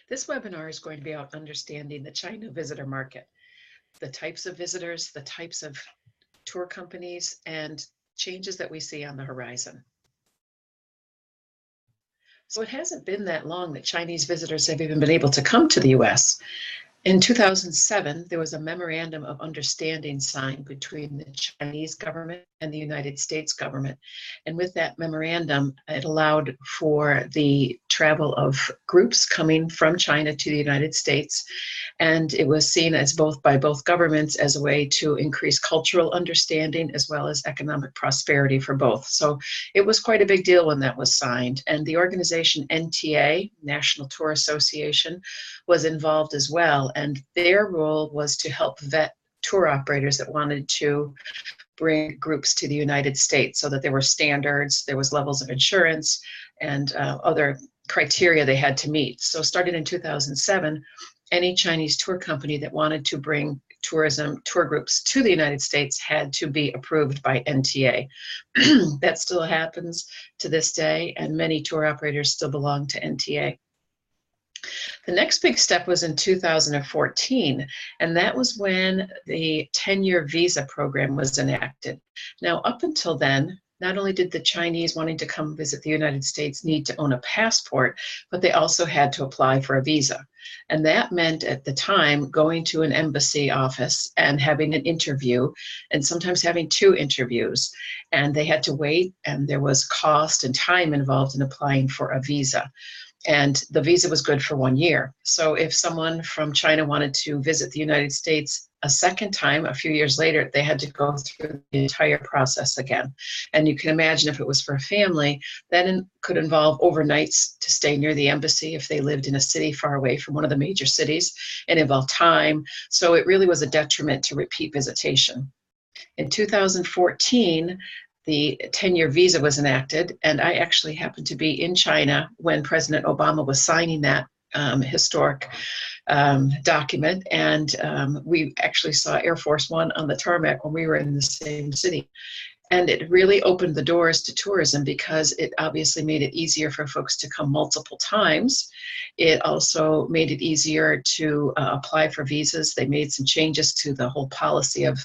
This webinar is going to be about understanding the China visitor market, the types of visitors, the types of tour companies, and changes that we see on the horizon. So it hasn't been that long that Chinese visitors have even been able to come to the US. In 2007, there was a memorandum of understanding signed between the Chinese government and the United States government. And with that memorandum, it allowed for the travel of groups coming from China to the United States. And it was seen as by both governments as a way to increase cultural understanding as well as economic prosperity for both. So it was quite a big deal when that was signed. And the organization NTA, National Tour Association, was involved as well. And their role was to help vet tour operators that wanted to bring groups to the United States, so that there were standards, there was levels of insurance, and other criteria they had to meet. So starting in 2007, any Chinese tour company that wanted to bring tourism tour groups to the United States had to be approved by NTA. That still happens to this day, and many tour operators still belong to NTA. The next big step was in 2014, and that was when the 10-year visa program was enacted. Now, up until then, not only did the Chinese wanting to come visit the United States need to own a passport, but they also had to apply for a visa. And that meant at the time going to an embassy office and having an interview, and sometimes having two interviews. And they had to wait, and there was cost and time involved in applying for a visa. And the visa was good for 1 year. So if someone from China wanted to visit the United States a second time, a few years later, they had to go through the entire process again. And you can imagine if it was for a family, that could involve overnights to stay near the embassy if they lived in a city far away from one of the major cities, and involved time. So it really was a detriment to repeat visitation. In 2014, the 10-year visa was enacted, and I actually happened to be in China when President Obama was signing that historic document, and we actually saw Air Force One on the tarmac when we were in the same city. And it really opened the doors to tourism because it obviously made it easier for folks to come multiple times. It also made it easier to apply for visas. They made some changes to the whole policy of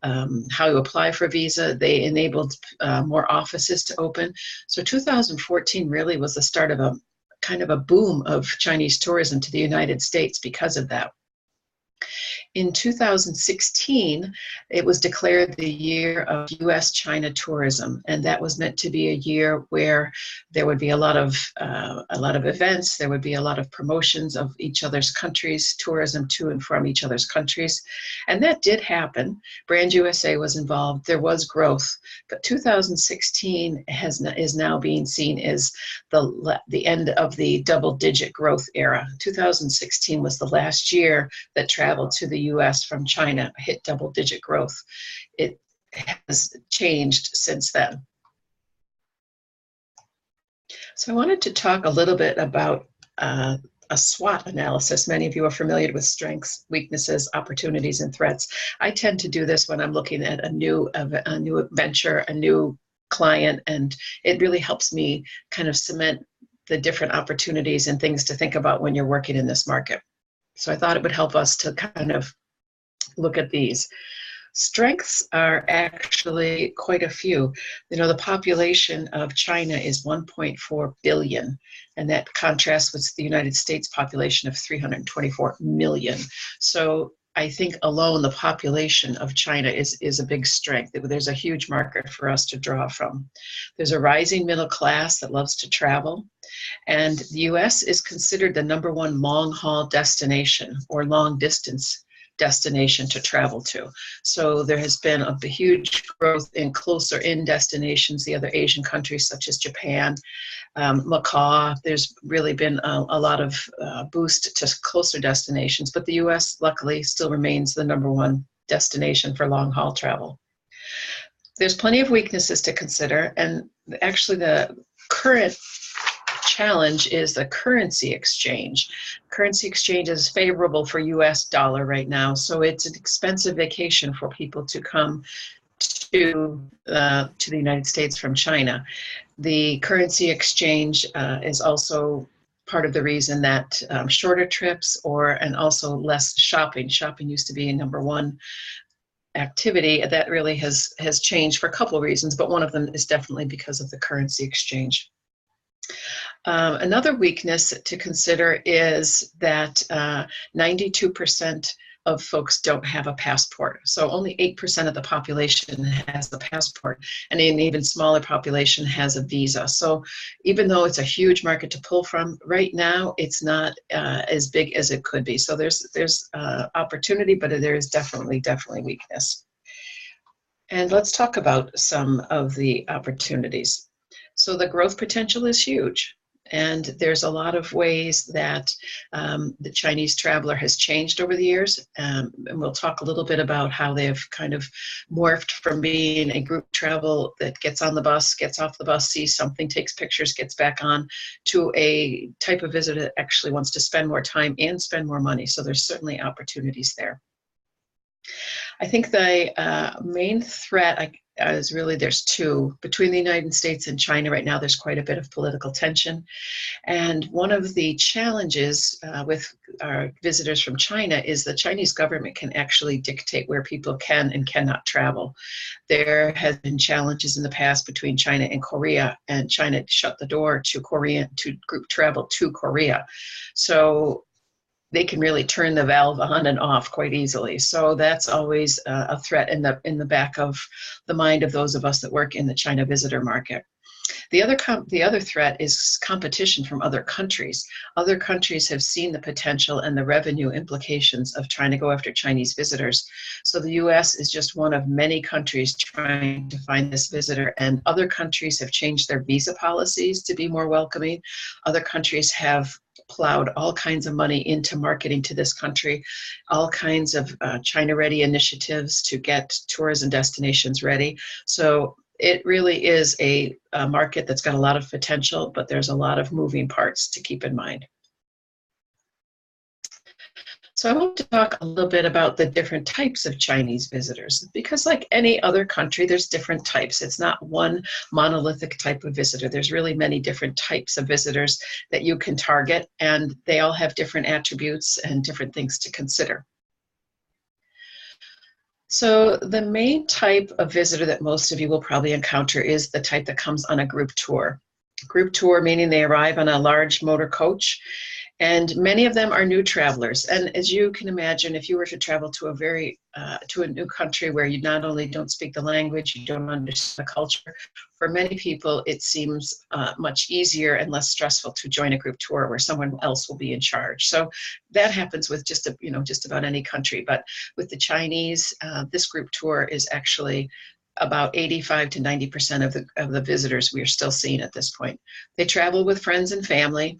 how you apply for a visa. They enabled more offices to open. So 2014 really was the start of a kind of a boom of Chinese tourism to the United States because of that. In 2016, it was declared the year of U.S.-China tourism, and that was meant to be a year where there would be a lot of events. There would be a lot of promotions of each other's countries, tourism to and from each other's countries, and that did happen. Brand USA was involved. There was growth, but 2016 is now being seen as the end of the double-digit growth era. 2016 was the last year that travel to the US from China hit double-digit growth. It has changed since then. So I wanted to talk a little bit about a SWOT analysis. Many of you are familiar with strengths, weaknesses, opportunities, and threats. I tend to do this when I'm looking at a new venture, a new client, and it really helps me kind of cement the different opportunities and things to think about when you're working in this market. So I thought it would help us to kind of look at these. Strengths are actually quite a few. You know, the population of China is 1.4 billion, and that contrasts with the United States population of 324 million. So I think alone the population of China is a big strength. There's a huge market for us to draw from. There's a rising middle class that loves to travel. And the US is considered the #1 long-haul destination or long-distance destination to travel to. So there has been a huge growth in closer-in destinations, the other Asian countries such as Japan, Macau. There's really been a lot of boost to closer destinations, but the US luckily still remains the #1 destination for long-haul travel. There's plenty of weaknesses to consider, and actually the current challenge is the currency exchange. Currency exchange is favorable for US dollar right now, so it's an expensive vacation for people to come to the United States from China. The currency exchange is also part of the reason that shorter trips and also less shopping. Shopping used to be number one activity. That really has changed for a couple of reasons, but one of them is definitely because of the currency exchange. Another weakness to consider is that 92% of folks don't have a passport. So only 8% of the population has a passport, and an even smaller population has a visa. So even though it's a huge market to pull from, right now it's not as big as it could be. So there's opportunity, but there is definitely weakness. And let's talk about some of the opportunities. So the growth potential is huge. And there's a lot of ways that the Chinese traveler has changed over the years. And we'll talk a little bit about how they've kind of morphed from being a group travel that gets on the bus, gets off the bus, sees something, takes pictures, gets back on, to a type of visitor that actually wants to spend more time and spend more money. So there's certainly opportunities there. I think the main threat is really, there's two. Between the United States and China right now, there's quite a bit of political tension. And one of the challenges with our visitors from China is the Chinese government can actually dictate where people can and cannot travel. There has been challenges in the past between China and Korea, and China shut the door to group travel to Korea. So they can really turn the valve on and off quite easily. So that's always a threat in the back of the mind of those of us that work in the China visitor market. The other threat is competition from other countries. Other countries have seen the potential and the revenue implications of trying to go after Chinese visitors. So the US is just one of many countries trying to find this visitor, and other countries have changed their visa policies to be more welcoming. Other countries have plowed all kinds of money into marketing to this country, all kinds of China-ready initiatives to get tourism destinations ready. So it really is a market that's got a lot of potential, but there's a lot of moving parts to keep in mind. So I want to talk a little bit about the different types of Chinese visitors, because like any other country, there's different types. It's not one monolithic type of visitor. There's really many different types of visitors that you can target, and they all have different attributes and different things to consider. So the main type of visitor that most of you will probably encounter is the type that comes on a group tour. Group tour meaning they arrive on a large motor coach, and many of them are new travelers. And as you can imagine, if you were to travel to a new country where you not only don't speak the language, you don't understand the culture, for many people it seems much easier and less stressful to join a group tour where someone else will be in charge. So that happens with just about any country. But with the Chinese, this group tour is actually about 85 to 90% of the visitors we are still seeing at this point. They travel with friends and family.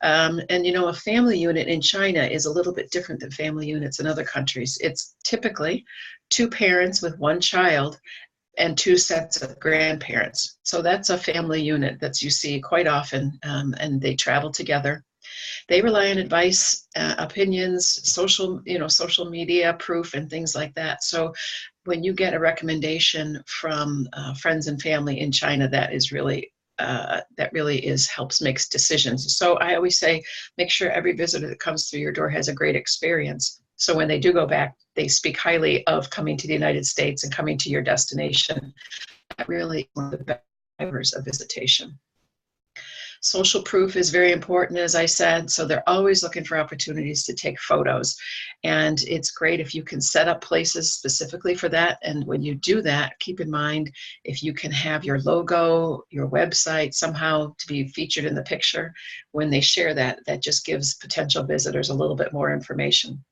And a family unit in China is a little bit different than family units in other countries. It's typically two parents with one child and two sets of grandparents. So that's a family unit that you see quite often, and they travel together. They rely on advice, opinions, social media proof, and things like that. So when you get a recommendation from friends and family in China, that really helps makes decisions. So I always say, make sure every visitor that comes through your door has a great experience. So when they do go back, they speak highly of coming to the United States and coming to your destination. That really is one of the best drivers of visitation. Social proof is very important, as I said, so they're always looking for opportunities to take photos. And it's great if you can set up places specifically for that. And when you do that, keep in mind, if you can have your logo, your website somehow to be featured in the picture, when they share that, that just gives potential visitors a little bit more information.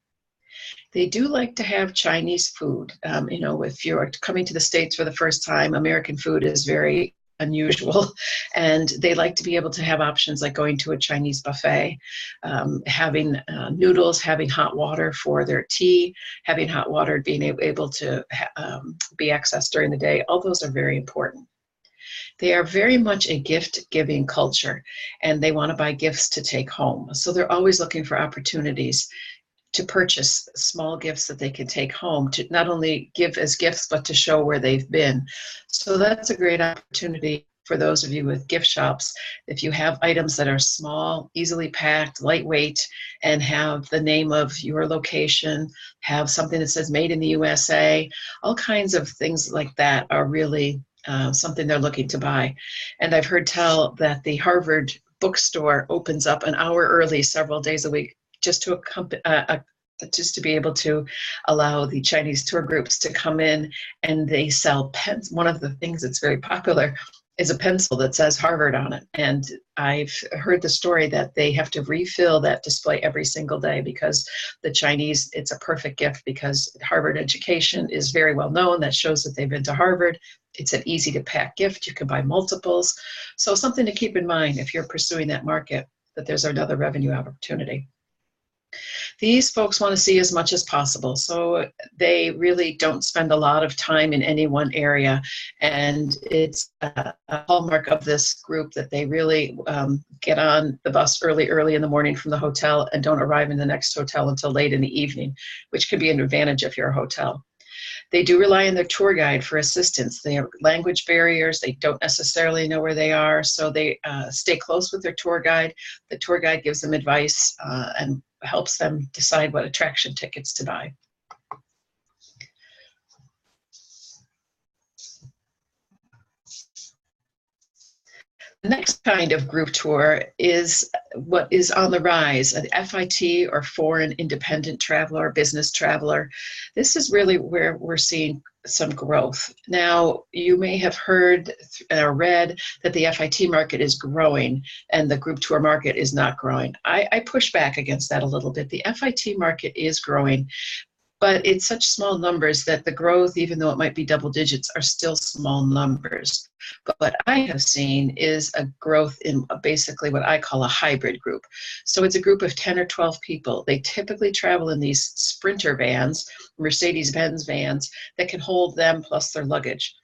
They do like to have Chinese food. If you're coming to the States for the first time, American food is very unusual, and they like to be able to have options like going to a Chinese buffet, having noodles, having hot water for their tea, having hot water, being able to be accessed during the day. All those are very important. They are very much a gift-giving culture, and they want to buy gifts to take home. So they're always looking for opportunities to purchase small gifts that they can take home, to not only give as gifts, but to show where they've been. So that's a great opportunity for those of you with gift shops, if you have items that are small, easily packed, lightweight, and have the name of your location, have something that says made in the USA, all kinds of things like that are really something they're looking to buy. And I've heard tell that the Harvard bookstore opens up an hour early several days a week just to just to be able to allow the Chinese tour groups to come in, and they sell pens. One of the things that's very popular is a pencil that says Harvard on it. And I've heard the story that they have to refill that display every single day because the Chinese, it's a perfect gift because Harvard education is very well known. That shows that they've been to Harvard. It's an easy to pack gift. You can buy multiples. So something to keep in mind if you're pursuing that market, that there's another revenue opportunity. These folks want to see as much as possible, so they really don't spend a lot of time in any one area, and it's a hallmark of this group that they really get on the bus early in the morning from the hotel and don't arrive in the next hotel until late in the evening, which can be an advantage if you're a hotel. They do rely on their tour guide for assistance. They have language barriers. They don't necessarily know where they are, so they stay close with their tour guide. The tour guide gives them advice and helps them decide what attraction tickets to buy. The next kind of group tour is what is on the rise, an FIT or foreign independent traveler, business traveler. This is really where we're seeing some growth. Now, you may have heard or read that the FIT market is growing and the group tour market is not growing. I push back against that a little bit. The FIT market is growing, but it's such small numbers that the growth, even though it might be double digits, are still small numbers. But what I have seen is a growth in basically what I call a hybrid group. So it's a group of 10 or 12 people. They typically travel in these Sprinter vans, Mercedes-Benz vans, that can hold them plus their luggage.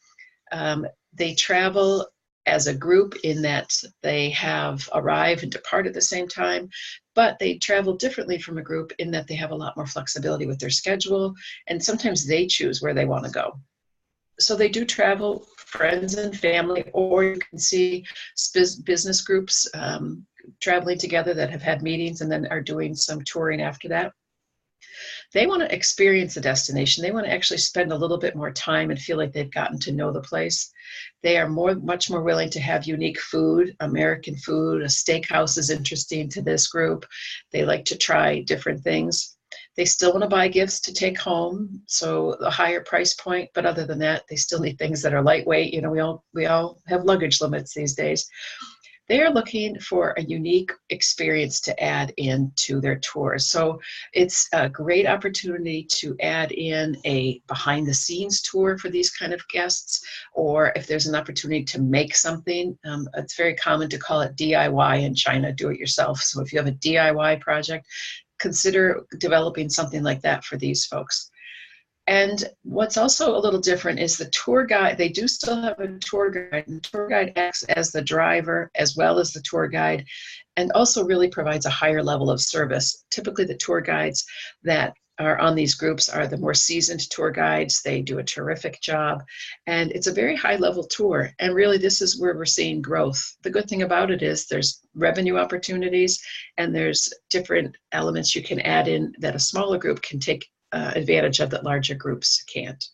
They travel as a group in that they have arrived and depart at the same time, but they travel differently from a group in that they have a lot more flexibility with their schedule, and sometimes they choose where they want to go. So they do travel, friends and family, or you can see business groups traveling together that have had meetings and then are doing some touring after that. They want to experience the destination. They want to actually spend a little bit more time and feel like they've gotten to know the place. They are much more willing to have unique food, American food. A steakhouse is interesting to this group. They like to try different things. They still want to buy gifts to take home, so a higher price point, but other than that, they still need things that are lightweight. You know, we all have luggage limits these days. They are looking for a unique experience to add into their tours. So it's a great opportunity to add in a behind the scenes tour for these kind of guests, or if there's an opportunity to make something, it's very common to call it DIY in China, do it yourself. So if you have a DIY project, consider developing something like that for these folks. And what's also a little different is the tour guide. They do still have a tour guide, and the tour guide acts as the driver as well as the tour guide, and also really provides a higher level of service. Typically the tour guides that are on these groups are the more seasoned tour guides. They do a terrific job, and it's a very high level tour. And really this is where we're seeing growth. The good thing about it is there's revenue opportunities, and there's different elements you can add in that a smaller group can take advantage of that larger groups can't.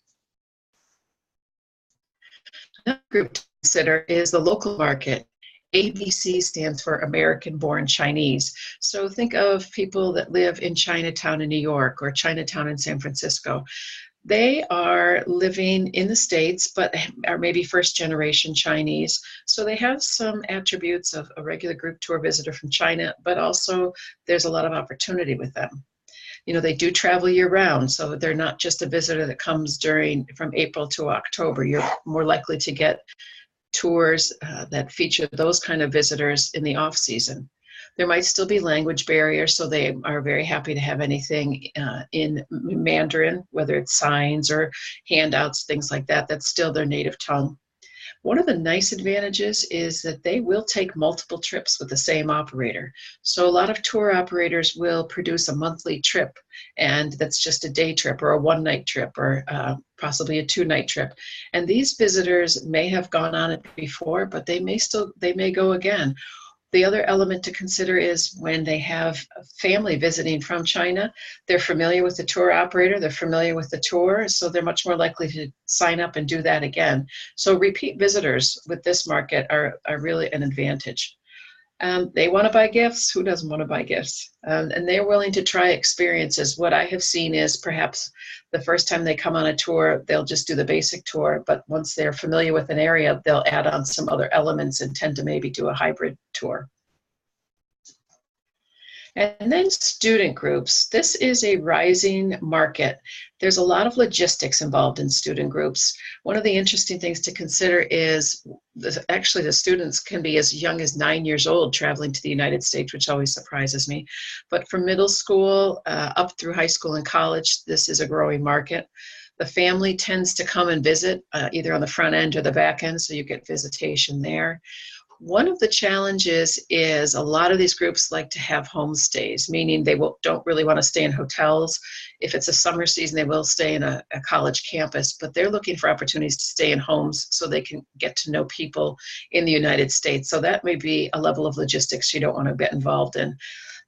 Another group to consider is the local market. ABC stands for American Born Chinese. So think of people that live in Chinatown in New York or Chinatown in San Francisco. They are living in the States, but are maybe first generation Chinese. So they have some attributes of a regular group tour visitor from China, but also there's a lot of opportunity with them. You know, they do travel year round, so they're not just a visitor that comes from April to October. You're more likely to get tours that feature those kind of visitors in the off season. There might still be language barriers, so they are very happy to have anything in Mandarin, whether it's signs or handouts, things like that. That's still their native tongue. One of the nice advantages is that they will take multiple trips with the same operator. So a lot of tour operators will produce a monthly trip, and that's just a day trip or a one-night trip or possibly a two-night trip. And these visitors may have gone on it before, but they may go again. The other element to consider is when they have a family visiting from China, they're familiar with the tour operator, they're familiar with the tour, so they're much more likely to sign up and do that again. So repeat visitors with this market are really an advantage. They want to buy gifts. Who doesn't want to buy gifts? And they're willing to try experiences. What I have seen is perhaps the first time they come on a tour, they'll just do the basic tour. But once they're familiar with an area, they'll add on some other elements and tend to maybe do a hybrid tour. And then student groups. This is a rising market. There's a lot of logistics involved in student groups. One of the interesting things to consider is actually the students can be as young as 9 years old traveling to the United States, which always surprises me. But from middle school up through high school and college, this is a growing market. The family tends to come and visit either on the front end or the back end, so you get visitation there. One of the challenges is a lot of these groups like to have homestays, meaning they don't really want to stay in hotels. If it's a summer season, they will stay in a college campus, but they're looking for opportunities to stay in homes so they can get to know people in the United States. So that may be a level of logistics you don't want to get involved in.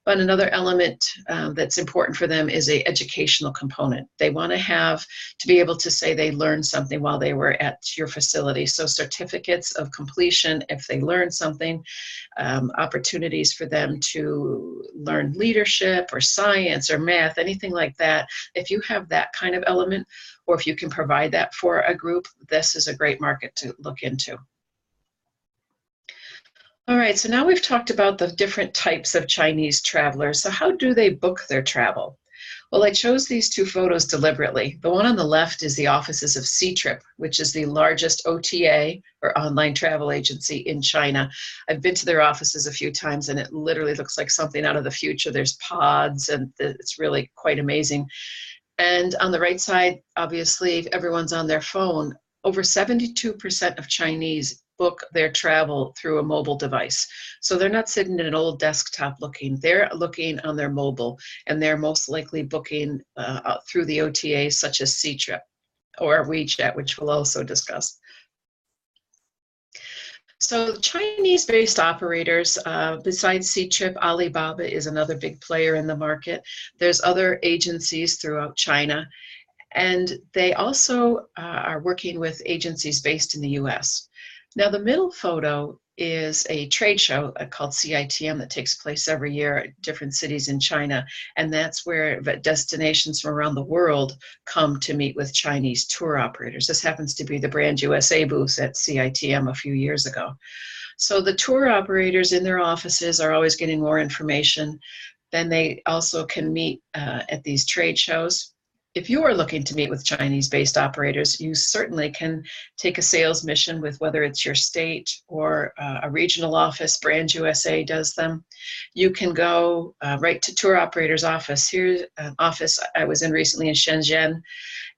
But another element that's important for them is an educational component. They want to be able to say they learned something while they were at your facility. So certificates of completion, if they learned something, opportunities for them to learn leadership or science or math, anything like that. If you have that kind of element, or if you can provide that for a group, this is a great market to look into. All right, so now we've talked about the different types of Chinese travelers. So how do they book their travel? Well, I chose these two photos deliberately. The one on the left is the offices of Ctrip, which is the largest OTA or online travel agency in China. I've been to their offices a few times and it literally looks like something out of the future. There's pods and it's really quite amazing. And on the right side, obviously, everyone's on their phone. Over 72% of Chinese book their travel through a mobile device. So they're not sitting at an old desktop looking, they're looking on their mobile, and they're most likely booking through the OTAs such as Ctrip or WeChat, which we'll also discuss. So Chinese-based operators, besides Ctrip, Alibaba is another big player in the market. There's other agencies throughout China, and they also are working with agencies based in the US. Now, the middle photo is a trade show called CITM that takes place every year at different cities in China, and that's where destinations from around the world come to meet with Chinese tour operators. This happens to be the Brand USA booth at CITM a few years ago. So the tour operators in their offices are always getting more information. Then they also can meet at these trade shows. If you are looking to meet with Chinese-based operators, you certainly can take a sales mission with whether it's your state or a regional office. Brand USA does them. You can go right to tour operators' office. Here's an office I was in recently in Shenzhen,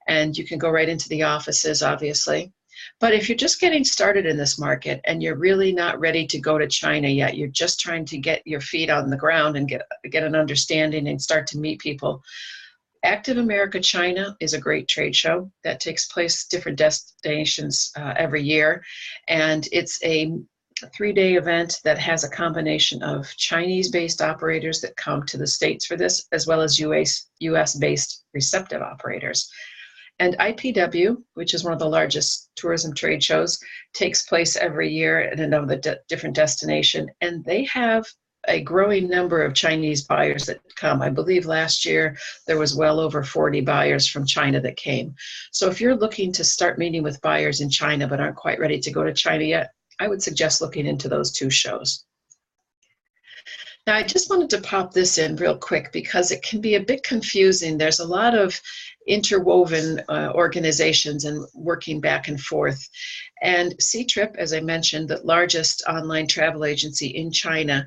and you can go right into the offices, obviously. But if you're just getting started in this market and you're really not ready to go to China yet, you're just trying to get your feet on the ground and get an understanding and start to meet people, Active America China is a great trade show that takes place different destinations every year, and it's a 3-day event that has a combination of Chinese-based operators that come to the States for this, as well as US-based receptive operators. And IPW, which is one of the largest tourism trade shows, takes place every year at another different destination, and they have a growing number of Chinese buyers that come. I believe last year there was well over 40 buyers from China that came. So if you're looking to start meeting with buyers in China but aren't quite ready to go to China yet, I would suggest looking into those two shows. Now, I just wanted to pop this in real quick because it can be a bit confusing. There's a lot of interwoven organizations and working back and forth. And Ctrip, as I mentioned, the largest online travel agency in China,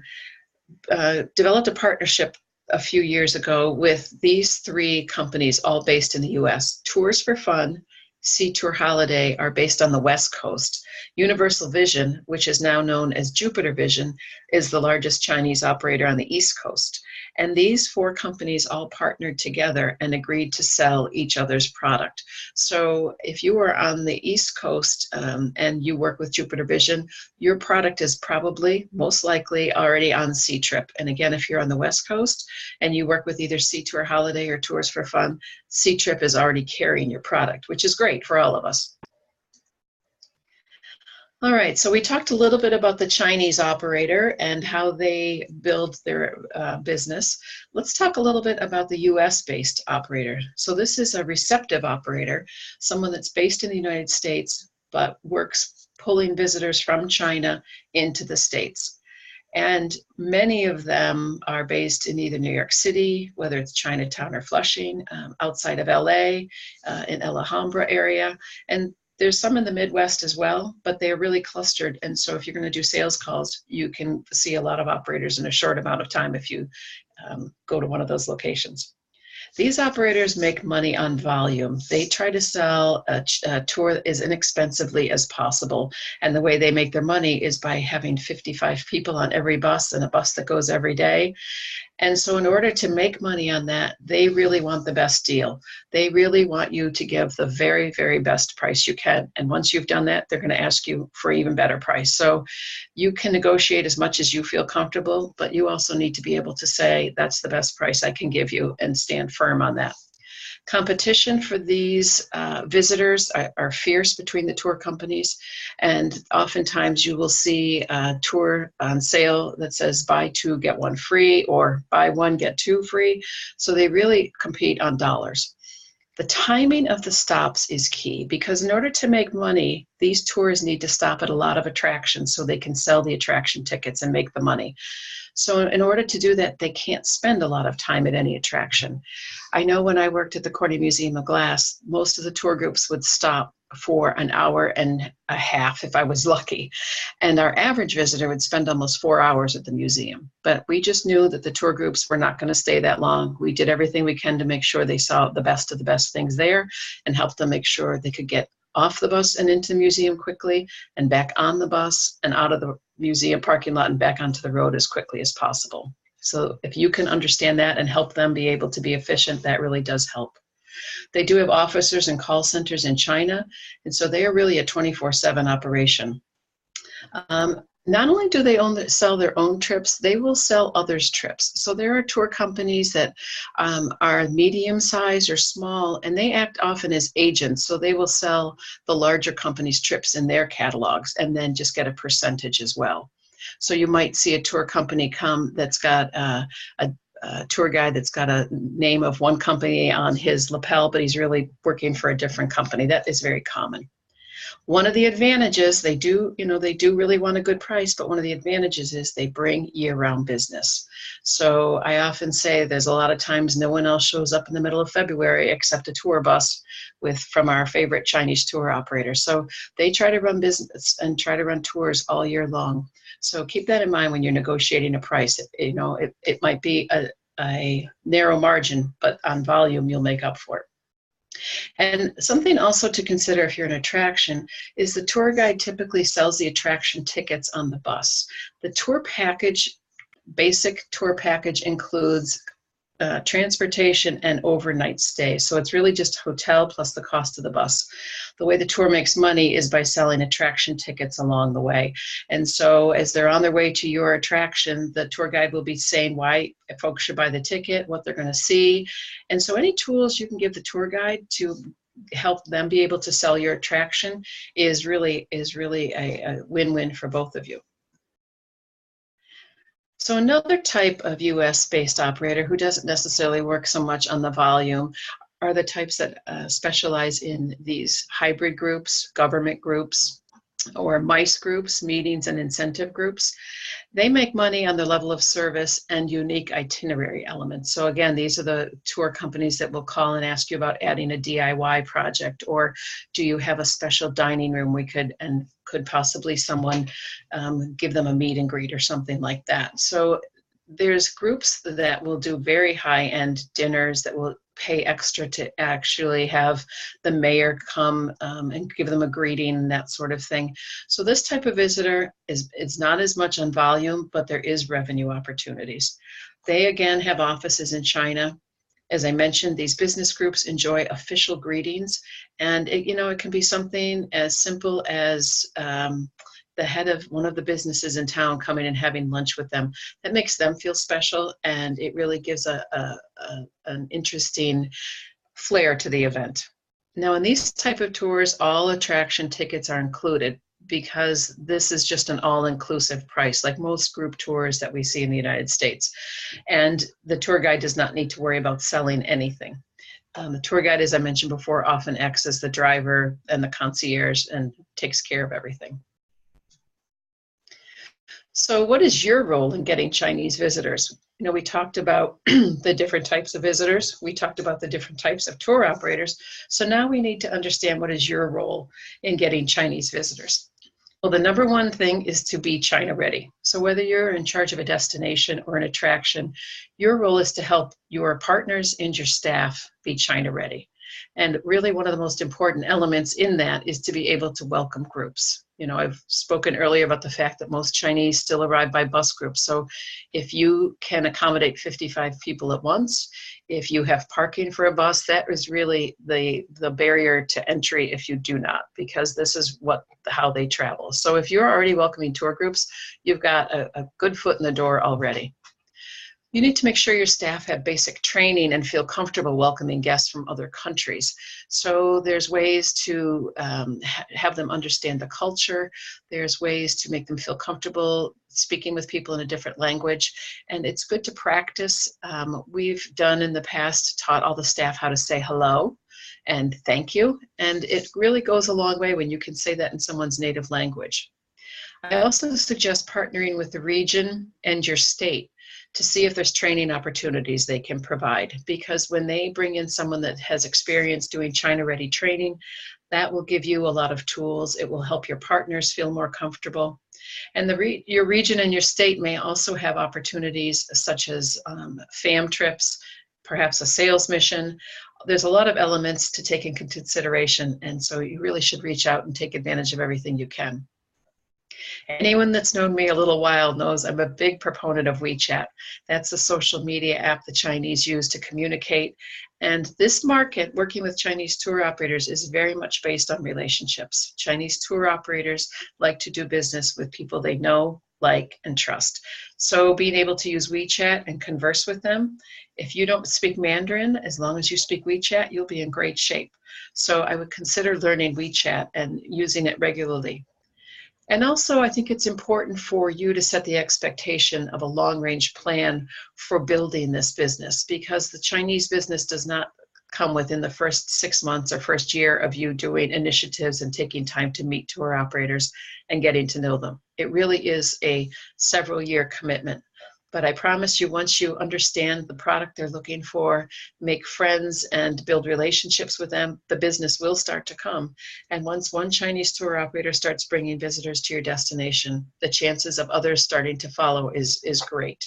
developed a partnership a few years ago with these 3 companies, all based in the US: Tours for Fun, Sea Tour Holiday are based on the West Coast. Universal Vision, which is now known as Jupiter Vision, is the largest Chinese operator on the East Coast. And these four companies all partnered together and agreed to sell each other's product. So if you are on the East Coast and you work with Jupiter Vision, your product is probably, most likely, already on Sea Trip. And again, if you're on the West Coast and you work with either Sea Tour Holiday or Tours for Fun, Sea Trip is already carrying your product, which is great for all of us. All right, so we talked a little bit about the Chinese operator and how they build their business. Let's talk a little bit about the US-based operator. So this is a receptive operator, someone that's based in the United States, but works pulling visitors from China into the States. And many of them are based in either New York City, whether it's Chinatown or Flushing, outside of LA, in El Alhambra area. And there's some in the Midwest as well, but they're really clustered. And so if you're going to do sales calls, you can see a lot of operators in a short amount of time if you go to one of those locations. These operators make money on volume. They try to sell a tour as inexpensively as possible. And the way they make their money is by having 55 people on every bus and a bus that goes every day. And so in order to make money on that, they really want the best deal. They really want you to give the very, very best price you can. And once you've done that, they're going to ask you for an even better price. So you can negotiate as much as you feel comfortable, but you also need to be able to say, that's the best price I can give you, and stand firm on that. Competition for these visitors are fierce between the tour companies, and oftentimes you will see a tour on sale that says buy two, get one free, or buy one, get two free. So they really compete on dollars. The timing of the stops is key, because in order to make money, these tours need to stop at a lot of attractions so they can sell the attraction tickets and make the money. So in order to do that, they can't spend a lot of time at any attraction. I know when I worked at the Corning Museum of Glass, most of the tour groups would stop for an hour and a half if I was lucky. And our average visitor would spend almost 4 hours at the museum. But we just knew that the tour groups were not going to stay that long. We did everything we can to make sure they saw the best of the best things there, and helped them make sure they could get off the bus and into the museum quickly, and back on the bus and out of the museum parking lot and back onto the road as quickly as possible. So if you can understand that and help them be able to be efficient, that really does help. They do have officers and call centers in China, and so they are really a 24/7 operation. Not only do they sell their own trips, they will sell others' trips. So there are tour companies that are medium size or small, and they act often as agents. So they will sell the larger companies' trips in their catalogs and then just get a percentage as well. So you might see a tour company come that's got a tour guide that's got a name of one company on his lapel, but he's really working for a different company. That is very common. One of the advantages, they do really want a good price, but one of the advantages is they bring year-round business. So I often say there's a lot of times no one else shows up in the middle of February except a tour bus from our favorite Chinese tour operator. So they try to run business and try to run tours all year long. So keep that in mind when you're negotiating a price. It might be a narrow margin, but on volume, you'll make up for it. And something also to consider if you're an attraction is the tour guide typically sells the attraction tickets on the bus. The tour package, basic tour package, includes transportation and overnight stay. So it's really just hotel plus the cost of the bus. The way the tour makes money is by selling attraction tickets along the way. And so as they're on their way to your attraction, the tour guide will be saying why folks should buy the ticket, what they're going to see. And so any tools you can give the tour guide to help them be able to sell your attraction is really a win-win for both of you. So another type of US-based operator who doesn't necessarily work so much on the volume are the types that specialize in these hybrid groups, government groups, or MICE groups, meetings and incentive groups. They make money on the level of service and unique itinerary elements. So again, these are the tour companies that will call and ask you about adding a DIY project, or do you have a special dining room could possibly someone give them a meet and greet or something like that. So there's groups that will do very high-end dinners that will pay extra to actually have the mayor come and give them a greeting and that sort of thing. So this type of visitor is not as much on volume, but there is revenue opportunities. They again have offices in China. As I mentioned, these business groups enjoy official greetings, and it can be something as simple as the head of one of the businesses in town coming and having lunch with them. That makes them feel special, and it really gives an interesting flair to the event. Now, in these type of tours, all attraction tickets are included because this is just an all-inclusive price, like most group tours that we see in the United States. And the tour guide does not need to worry about selling anything. The tour guide, as I mentioned before, often acts as the driver and the concierge and takes care of everything. So what is your role in getting Chinese visitors? We talked about the different types of visitors. We talked about the different types of tour operators. So now we need to understand what is your role in getting Chinese visitors. Well, the number one thing is to be China ready. So whether you're in charge of a destination or an attraction, your role is to help your partners and your staff be China ready. And really one of the most important elements in that is to be able to welcome groups. I've spoken earlier about the fact that most Chinese still arrive by bus groups. So if you can accommodate 55 people at once, if you have parking for a bus, that is really the barrier to entry if you do not, because this is how they travel. So if you're already welcoming tour groups, you've got a good foot in the door already. You need to make sure your staff have basic training and feel comfortable welcoming guests from other countries. So there's ways to have them understand the culture. There's ways to make them feel comfortable speaking with people in a different language. And it's good to practice. We've done in the past, taught all the staff how to say hello and thank you. And it really goes a long way when you can say that in someone's native language. I also suggest partnering with the region and your state to see if there's training opportunities they can provide. Because when they bring in someone that has experience doing China Ready training, that will give you a lot of tools. It will help your partners feel more comfortable. And your region and your state may also have opportunities such as FAM trips, perhaps a sales mission. There's a lot of elements to take into consideration, and so you really should reach out and take advantage of everything you can. Anyone that's known me a little while knows I'm a big proponent of WeChat. That's a social media app the Chinese use to communicate. And this market, working with Chinese tour operators, is very much based on relationships. Chinese tour operators like to do business with people they know, like, and trust. So being able to use WeChat and converse with them, if you don't speak Mandarin, as long as you speak WeChat, you'll be in great shape. So I would consider learning WeChat and using it regularly. And also, I think it's important for you to set the expectation of a long-range plan for building this business, because the Chinese business does not come within the first 6 months or first year of you doing initiatives and taking time to meet tour operators and getting to know them. It really is a several-year commitment. But I promise you, once you understand the product they're looking for, make friends and build relationships with them, the business will start to come. And once one Chinese tour operator starts bringing visitors to your destination, the chances of others starting to follow is great.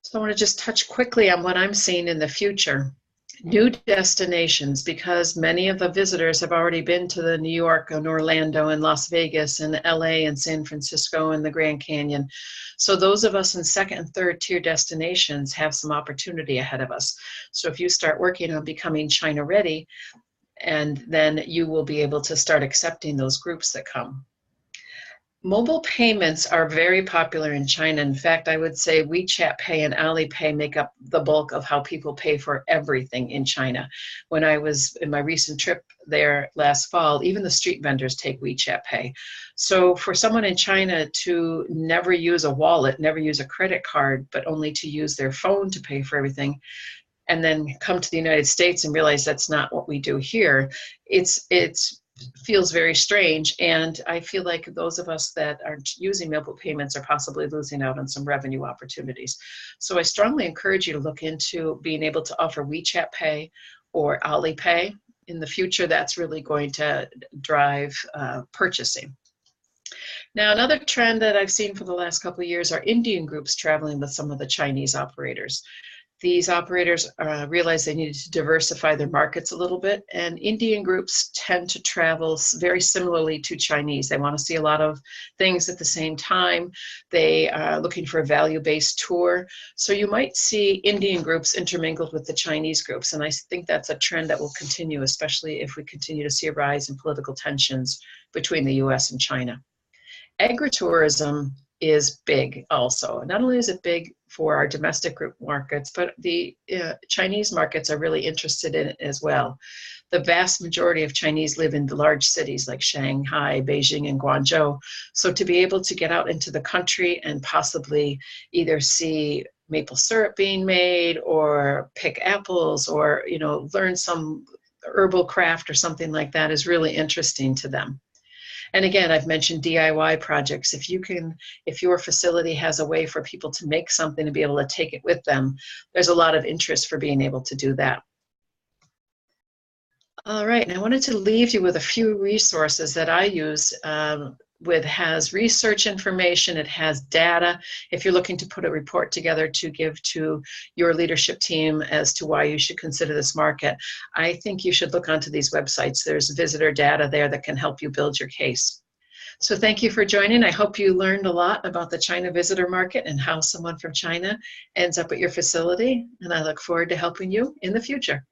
So I want to just touch quickly on what I'm seeing in the future. New destinations, because many of the visitors have already been to the New York and Orlando and Las Vegas and LA and San Francisco and the Grand Canyon. So those of us in second and third tier destinations have some opportunity ahead of us. So if you start working on becoming China ready, and then you will be able to start accepting those groups that come. Mobile payments are very popular in China. In fact, I would say WeChat Pay and Alipay make up the bulk of how people pay for everything in China. When I was in my recent trip there last fall, even the street vendors take WeChat Pay. So for someone in China to never use a wallet, never use a credit card, but only to use their phone to pay for everything, and then come to the United States and realize that's not what we do here, it's feels very strange, and I feel like those of us that are using mobile payments are possibly losing out on some revenue opportunities. So I strongly encourage you to look into being able to offer WeChat Pay or Alipay. In the future, that's really going to drive purchasing. Now, another trend that I've seen for the last couple of years are Indian groups traveling with some of the Chinese operators. these operators realized they needed to diversify their markets a little bit, and Indian groups tend to travel very similarly to Chinese. They want to see a lot of things at the same time. They are looking for a value-based tour. So you might see Indian groups intermingled with the Chinese groups, and I think that's a trend that will continue, especially if we continue to see a rise in political tensions between the US and China. Agritourism is big also. Not only is it big for our domestic group markets, but the Chinese markets are really interested in it as well. The vast majority of Chinese live in the large cities like Shanghai, Beijing, and Guangzhou. So to be able to get out into the country and possibly either see maple syrup being made or pick apples or, you know, learn some herbal craft or something like that is really interesting to them. And again, I've mentioned DIY projects. If your facility has a way for people to make something and be able to take it with them, there's a lot of interest for being able to do that. All right, and I wanted to leave you with a few resources that I use. Has research information, it has data. If you're looking to put a report together to give to your leadership team as to why you should consider this market, I think you should look onto these websites. There's visitor data there that can help you build your case. So thank you for joining. I hope you learned a lot about the China visitor market and how someone from China ends up at your facility, and I look forward to helping you in the future.